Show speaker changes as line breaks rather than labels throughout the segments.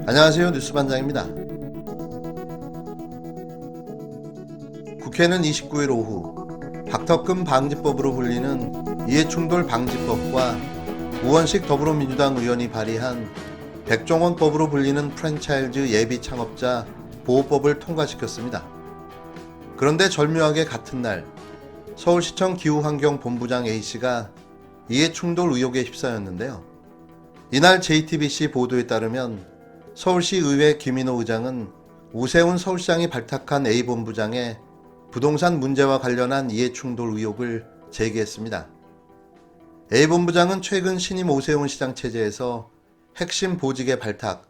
안녕하세요. 뉴스반장입니다. 국회는 29일 오후 박터금 방지법으로 불리는 이해충돌 방지법과 우원식 더불어민주당 의원이 발의한 백종원법으로 불리는 프랜차이즈 예비 창업자 보호법을 통과시켰습니다. 그런데 절묘하게 같은 날 서울시청 기후환경본부장 A씨가 이해충돌 의혹에 휩싸였는데요. 이날 JTBC 보도에 따르면 서울시 의회 김인호 의장은 오세훈 서울시장이 발탁한 A본부장의 부동산 문제와 관련한 이해충돌 의혹을 제기했습니다. A본부장은 최근 신임 오세훈 시장 체제에서 핵심 보직에 발탁,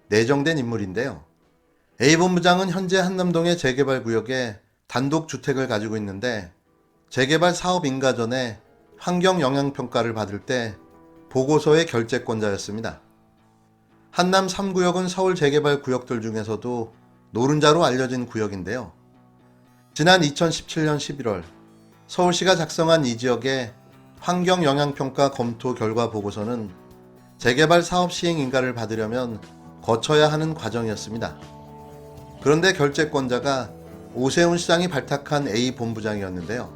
내정된 인물인데요. A본부장은 현재 한남동의 재개발 구역에 단독주택을 가지고 있는데 재개발 사업 인가 전에 환경영향평가를 받을 때 보고서의 결재권자였습니다. 한남 3구역은 서울 재개발 구역들 중에서도 노른자로 알려진 구역인데요. 지난 2017년 11월 서울시가 작성한 이 지역의 환경영향평가 검토 결과 보고서는 재개발 사업 시행 인가를 받으려면 거쳐야 하는 과정이었습니다. 그런데 결재권자가 오세훈 시장이 발탁한 A 본부장이었는데요.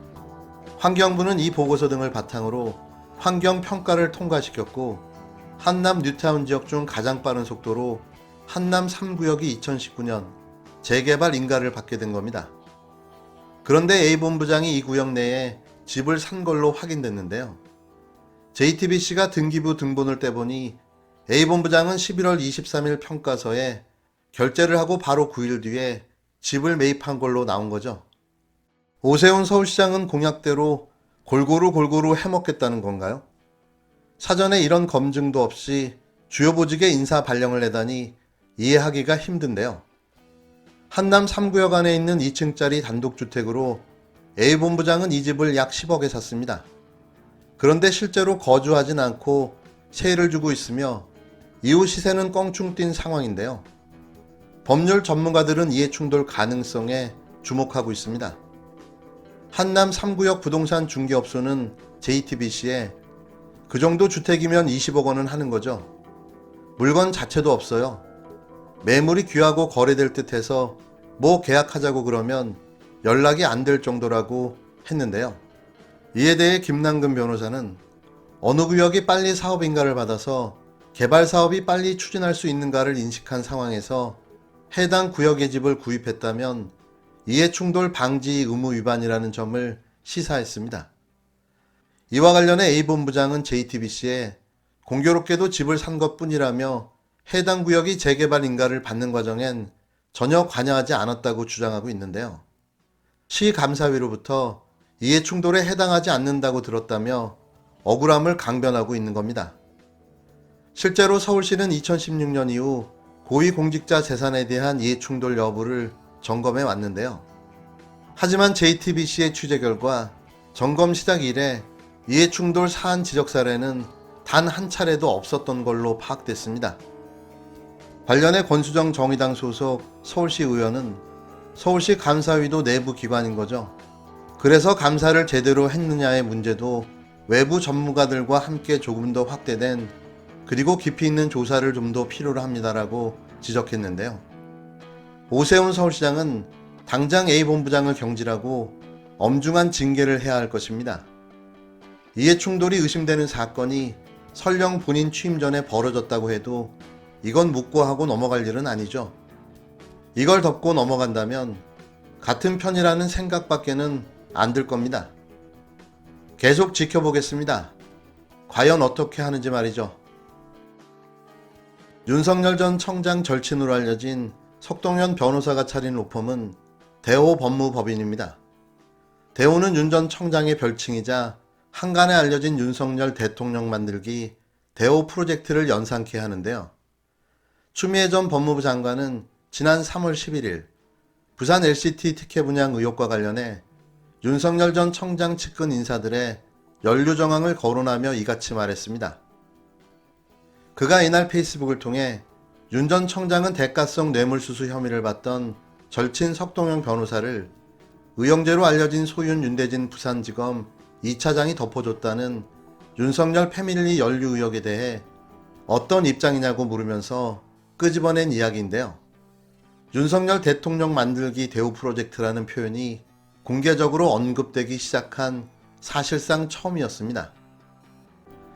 환경부는 이 보고서 등을 바탕으로 환경평가를 통과시켰고 한남 뉴타운 지역 중 가장 빠른 속도로 한남 3구역이 2019년 재개발 인가를 받게 된 겁니다. 그런데 A 본부장이 이 구역 내에 집을 산 걸로 확인됐는데요. JTBC가 등기부 등본을 떼보니 A 본부장은 11월 23일 평가서에 결재를 하고 바로 9일 뒤에 집을 매입한 걸로 나온 거죠. 오세훈 서울시장은 공약대로 골고루 해먹겠다는 건가요? 사전에 이런 검증도 없이 주요 보직에 인사 발령을 내다니 이해하기가 힘든데요. 한남 3구역 안에 있는 2층짜리 단독주택으로 A본부장은 이 집을 약 10억에 샀습니다. 그런데 실제로 거주하진 않고 세를 주고 있으며 이후 시세는 껑충 뛴 상황인데요. 법률 전문가들은 이해충돌 가능성에 주목하고 있습니다. 한남 3구역 부동산 중개업소는 JTBC에 그 정도 주택이면 20억 원은 하는 거죠. 물건 자체도 없어요. 매물이 귀하고 거래될 듯 해서 뭐 계약하자고 그러면 연락이 안 될 정도라고 했는데요. 이에 대해 김남근 변호사는 어느 구역이 빨리 사업 인가를 받아서 개발 사업이 빨리 추진할 수 있는가를 인식한 상황에서 해당 구역의 집을 구입했다면 이해충돌 방지 의무 위반이라는 점을 시사했습니다. 이와 관련해 A본부장은 JTBC에 공교롭게도 집을 산 것뿐이라며 해당 구역이 재개발 인가를 받는 과정엔 전혀 관여하지 않았다고 주장하고 있는데요. 시 감사위로부터 이해충돌에 해당하지 않는다고 들었다며 억울함을 강변하고 있는 겁니다. 실제로 서울시는 2016년 이후 고위공직자 재산에 대한 이해충돌 여부를 점검해 왔는데요. 하지만 JTBC의 취재 결과 점검 시작 이래 이해충돌 사안 지적 사례는 단 한 차례도 없었던 걸로 파악됐습니다. 관련해 권수정 정의당 소속 서울시 의원은 서울시 감사위도 내부 기관인 거죠. 그래서 감사를 제대로 했느냐의 문제도 외부 전문가들과 함께 조금 더 확대된 그리고 깊이 있는 조사를 좀 더 필요로 합니다라고 지적했는데요. 오세훈 서울시장은 당장 A본부장을 경질하고 엄중한 징계를 해야 할 것입니다. 이해충돌이 의심되는 사건이 설령 본인 취임 전에 벌어졌다고 해도 이건 묻고 하고 넘어갈 일은 아니죠. 이걸 덮고 넘어간다면 같은 편이라는 생각밖에는 안 들 겁니다. 계속 지켜보겠습니다. 과연 어떻게 하는지 말이죠. 윤석열 전 청장 절친으로 알려진 석동현 변호사가 차린 로펌은 대호 법무법인입니다. 대호는 윤 전 청장의 별칭이자 한간에 알려진 윤석열 대통령 만들기 대호 프로젝트를 연상케 하는데요. 추미애 전 법무부 장관은 지난 3월 11일 부산 LCT 특혜 분양 의혹과 관련해 윤석열 전 청장 측근 인사들의 연루 정황을 거론하며 이같이 말했습니다. 그가 이날 페이스북을 통해 윤 전 청장은 대가성 뇌물수수 혐의를 받던 절친 석동현 변호사를 의형제로 알려진 소윤 윤대진 부산지검 2차장이 덮어줬다는 윤석열 패밀리 연루 의혹에 대해 어떤 입장이냐고 물으면서 끄집어낸 이야기인데요. 윤석열 대통령 만들기 대우 프로젝트라는 표현이 공개적으로 언급되기 시작한 사실상 처음이었습니다.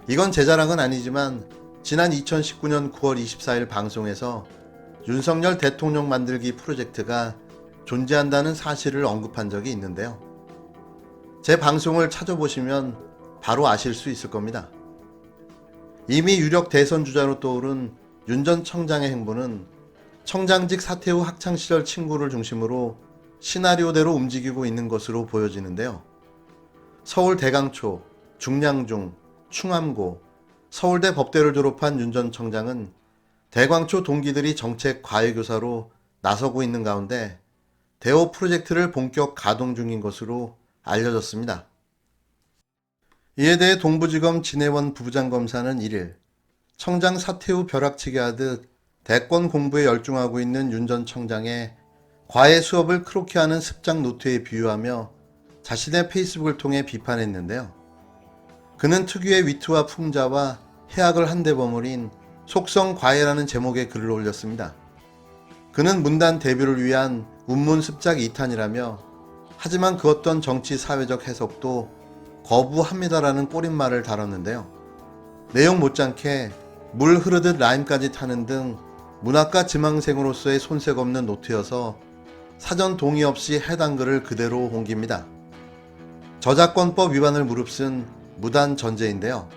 이건 제 자랑은 아니지만 지난 2019년 9월 24일 방송에서 윤석열 대통령 만들기 프로젝트가 존재한다는 사실을 언급한 적이 있는데요. 제 방송을 찾아보시면 바로 아실 수 있을 겁니다. 이미 유력 대선 주자로 떠오른 윤 전 청장의 행보는 청장직 사퇴 후 학창시절 친구를 중심으로 시나리오대로 움직이고 있는 것으로 보여지는데요. 서울 대강초, 중량중, 충암고, 서울대 법대를 졸업한 윤 전 청장은 대광초 동기들이 정책 과외교사로 나서고 있는 가운데 대호 프로젝트를 본격 가동 중인 것으로 알려졌습니다. 이에 대해 동부지검 진해원 부부장검사는 1일 청장 사퇴 후 벼락치기 하듯 대권 공부에 열중하고 있는 윤 전 청장의 과외 수업을 크로키 하는 습작 노트에 비유하며 자신의 페이스북을 통해 비판했는데요. 그는 특유의 위트와 풍자와 해악을 한데 버무린 속성 과외라는 제목의 글을 올렸습니다. 그는 문단 데뷔를 위한 운문 습작 2탄이라며 하지만 그 어떤 정치 사회적 해석도 거부합니다라는 꼬릿말을 달았는데요. 내용 못지않게 물 흐르듯 라임까지 타는 등 문학과 지망생으로서의 손색 없는 노트여서 사전 동의 없이 해당 글을 그대로 옮깁니다. 저작권법 위반을 무릅쓴 무단 전제인데요.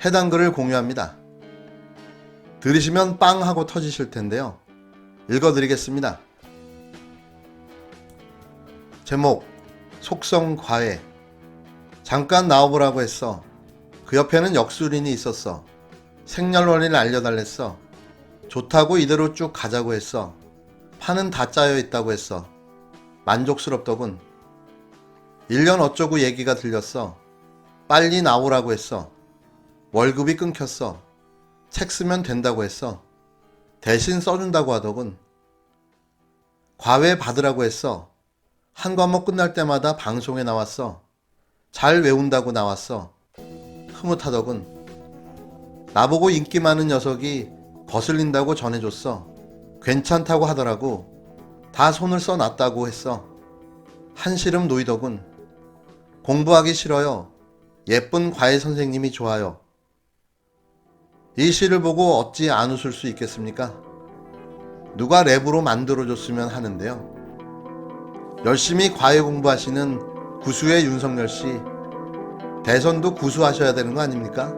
해당 글을 공유합니다. 들으시면 빵 하고 터지실 텐데요. 읽어드리겠습니다. 제목 속성 과외. 잠깐 나와보라고 했어. 그 옆에는 역술인이 있었어. 생년월일을 알려달랬어. 좋다고 이대로 쭉 가자고 했어. 판은 다 짜여 있다고 했어. 만족스럽더군. 1년 어쩌고 얘기가 들렸어. 빨리 나오라고 했어. 월급이 끊겼어. 책 쓰면 된다고 했어. 대신 써준다고 하더군. 과외 받으라고 했어. 한 과목 끝날 때마다 방송에 나왔어. 잘 외운다고 나왔어. 흐뭇하더군. 나보고 인기 많은 녀석이 거슬린다고 전해줬어. 괜찮다고 하더라고. 다 손을 써놨다고 했어. 한시름 놓이더군. 공부하기 싫어요. 예쁜 과외 선생님이 좋아요. 이 시를 보고 어찌 안 웃을 수 있겠습니까? 누가 랩으로 만들어줬으면 하는데요. 열심히 과외 공부하시는 구수의 윤석열 씨, 대선도 구수하셔야 되는 거 아닙니까?